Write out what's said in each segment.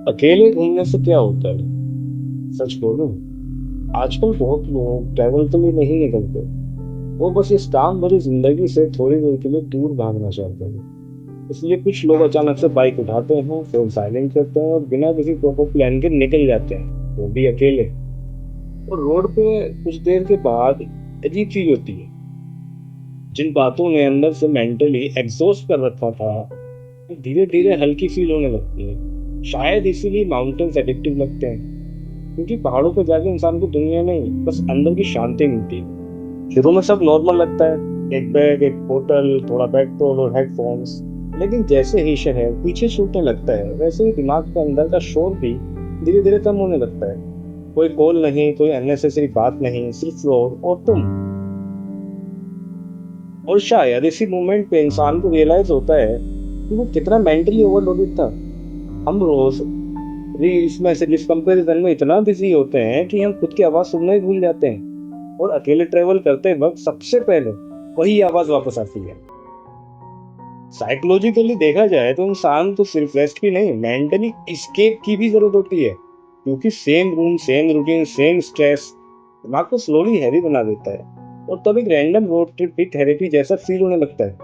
अकेले घूमने से क्या होता है? सच बोलूं, आजकल बहुत लोग ट्रैवल के लिए नहीं निकलते। वो बस इस काम भरी जिंदगी से थोड़ी देर के लिए दूर भागना चाहते हैं। इसलिए कुछ लोग अचानक से बाइक उठाते हैं, फोन साइलेंट करते हैं और बिना किसी प्रॉपर प्लान के निकल जाते हैं, वो भी अकेले। और रोड पे कुछ देर के बाद अजीब चीज होती है। जिन बातों ने अंदर से मेंटली एग्जॉस्ट कर रखा था, धीरे धीरे हल्की फील होने लगती है। शायद इसीलिए माउंटेन्स एडिक्टिव लगते हैं, क्योंकि पहाड़ों पर जाके इंसान को दुनिया नहीं, बस अंदर की शांति मिलती है। शुरू में सब नॉर्मल लगता है, एक बैग, एक बोतल, थोड़ा पेट्रोल और हेडफोन्स। लेकिन जैसे ही शहर पीछे छूटने लगता है, वैसे ही दिमाग के अंदर का शोर भी धीरे धीरे कम होने लगता है। कोई कॉल नहीं, कोई अननेसेसरी बात नहीं, सिर्फ रोड और तुम। और शायद इसी मोमेंट पे इंसान को रियलाइज होता है कि वो कितना मेंटली ओवरलोडेड था। हम रोज रील्स, मैसेजेस, कंपैरिजन में इतना बिजी होते हैं कि हम खुद की आवाज सुनना ही भूल जाते हैं। और अकेले ट्रेवल करते वक्त सबसे पहले वही आवाज वापस आती है। साइकोलॉजिकली देखा जाए तो इंसान को सिर्फ रेस्ट की नहीं, मेंटली एस्केप की भी जरूरत होती है, क्योंकि same room, same routine, same stress दिमाग को स्लोली हैवी बना देता है। और तब एक रैंडम रोड ट्रिप भी थेरेपी जैसा फील होने लगता है।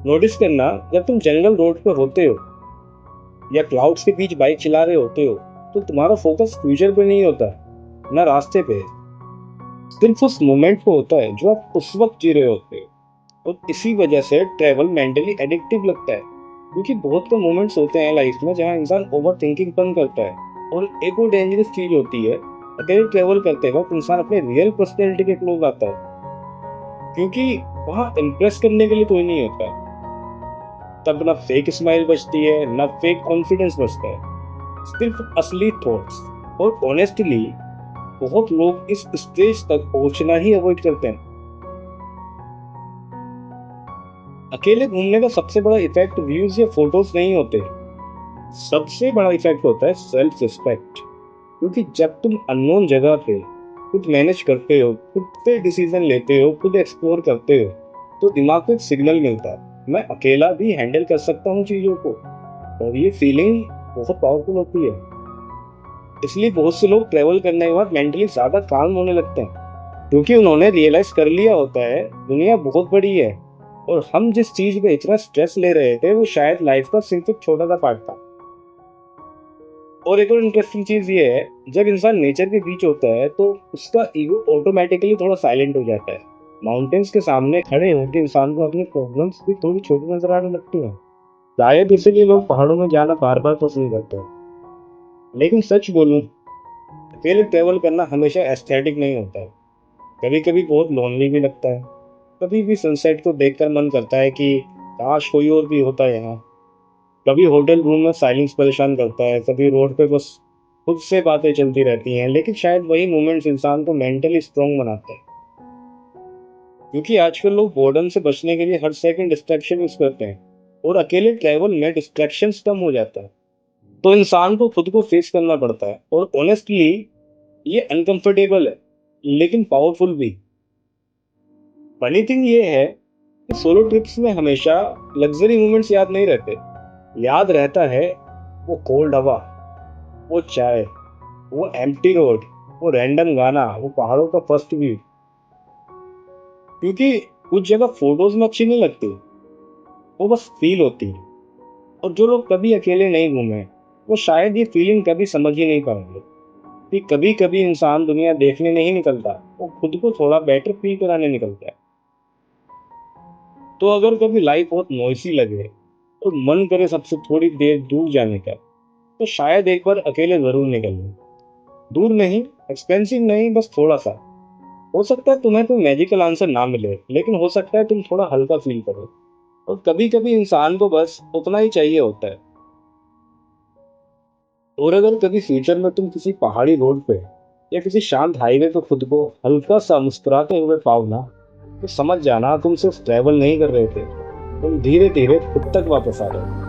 नोटिस करना, जब तुम जंगल रोड पे होते हो या क्लाउड्स के बीच बाइक चला रहे होते हो, तो तुम्हारा फोकस फ्यूचर पे नहीं होता, ना रास्ते पे। सिर्फ उस मोमेंट पे होता है जो आप उस वक्त जी रहे होते हो। और इसी वजह से ट्रैवल मेंटली एडिक्टिव लगता है, क्योंकि बहुत कम मोमेंट्स होते हैं लाइफ में जहाँ इंसान ओवर थिंकिंग बंद करता है। और एक और डेंजरस चीज होती है, अकेले ट्रैवल करते वक्त इंसान अपने रियल पर्सनैलिटी के क्लोज आता है, क्योंकि वहाँ इम्प्रेस करने के लिए कोई नहीं होता। तब ना फेक स्माइल बचती है, ना फेक कॉन्फिडेंस बचता है, सिर्फ असली थॉट्स। और ऑनेस्टली बहुत लोग इस स्टेज तक पहुंचना ही अवॉइड करते हैं। अकेले घूमने का सबसे बड़ा इफेक्ट व्यूज या फोटोज नहीं होते। सबसे बड़ा इफेक्ट होता है सेल्फ रिस्पेक्ट। क्योंकि जब तुम अननोन जगह पे खुद मैनेज करते हो, खुद पे डिसीजन लेते हो, खुद एक्सप्लोर करते हो, तो दिमाग को एक सिग्नल मिलता है, मैं अकेला भी हैंडल कर सकता हूँ चीजों को। और ये फीलिंग बहुत पावरफुल होती है। इसलिए बहुत से लोग ट्रेवल करने के बाद मेंटली ज्यादा काम होने लगते हैं, क्योंकि उन्होंने रियलाइज कर लिया होता है दुनिया बहुत बड़ी है, और हम जिस चीज पे इतना स्ट्रेस ले रहे थे वो शायद लाइफ का सिर्फ एक छोटा सा पार्ट था। और एक और इंटरेस्टिंग चीज ये है, जब इंसान नेचर के बीच होता है तो उसका ईगो ऑटोमेटिकली थोड़ा साइलेंट हो जाता है। माउंटेन्स के सामने खड़े होकर इंसान को अपनी प्रॉब्लम्स भी थोड़ी छोटी नजर आने लगती हैं। शायद इसीलिए लोग पहाड़ों में जाना बार बार पसंद करते हैं। लेकिन सच बोलूं, अकेले ट्रेवल करना हमेशा एस्थेटिक नहीं होता है। कभी कभी बहुत लोनली भी लगता है। कभी भी सनसेट को देखकर मन करता है कि काश कोई और भी होता है यहाँ। कभी होटल रूम में साइलेंस परेशान करता है, कभी रोड पे बस खुद से बातें चलती रहती हैं। लेकिन शायद वही मोमेंट्स इंसान को मेंटली स्ट्रांग बनाते हैं, क्योंकि आजकल लोग बोर्डम से बचने के लिए हर सेकंड डिस्ट्रैक्शन यूज करते हैं। और अकेले ट्रैवल में डिस्ट्रैक्शंस कम हो जाता है, तो इंसान को खुद को फेस करना पड़ता है। और ऑनेस्टली ये अनकंफर्टेबल है, लेकिन पावरफुल भी। फनी थिंग ये है कि सोलो ट्रिप्स में हमेशा लग्जरी मोमेंट्स याद नहीं रहते। याद रहता है वो कोल्ड हवा, वो चाय, वो एम्प्टी रोड, वो रैंडम गाना, वो पहाड़ों का फर्स्ट व्यू। क्योंकि कुछ जगह फोटोज में अच्छी नहीं लगती, वो बस फील होती है। और जो लोग कभी अकेले नहीं घूमे, वो शायद ये फीलिंग कभी समझ ही नहीं पाएंगे कि कभी कभी इंसान दुनिया देखने नहीं निकलता, वो खुद को थोड़ा बेटर फील कराने निकलता है। तो अगर कभी लाइफ बहुत नॉइसी लगे और मन करे सबसे थोड़ी देर दूर जाने का, तो शायद एक बार अकेले जरूर निकलना। दूर नहीं, एक्सपेंसिव नहीं, बस थोड़ा सा। हो सकता है तुम्हें कोई मैजिकल आंसर ना मिले, लेकिन हो सकता है तुम थोड़ा हल्का फील करो। और कभी कभी इंसान को बस उतना ही चाहिए होता है। और अगर कभी फ्यूचर में तुम किसी पहाड़ी रोड पे या किसी शांत हाईवे पे खुद को हल्का सा मुस्कुराते हुए पाओ ना, तो समझ जाना तुम सिर्फ ट्रैवल नहीं कर रहे थे, तुम धीरे धीरे खुद तक वापस आ रहे हो।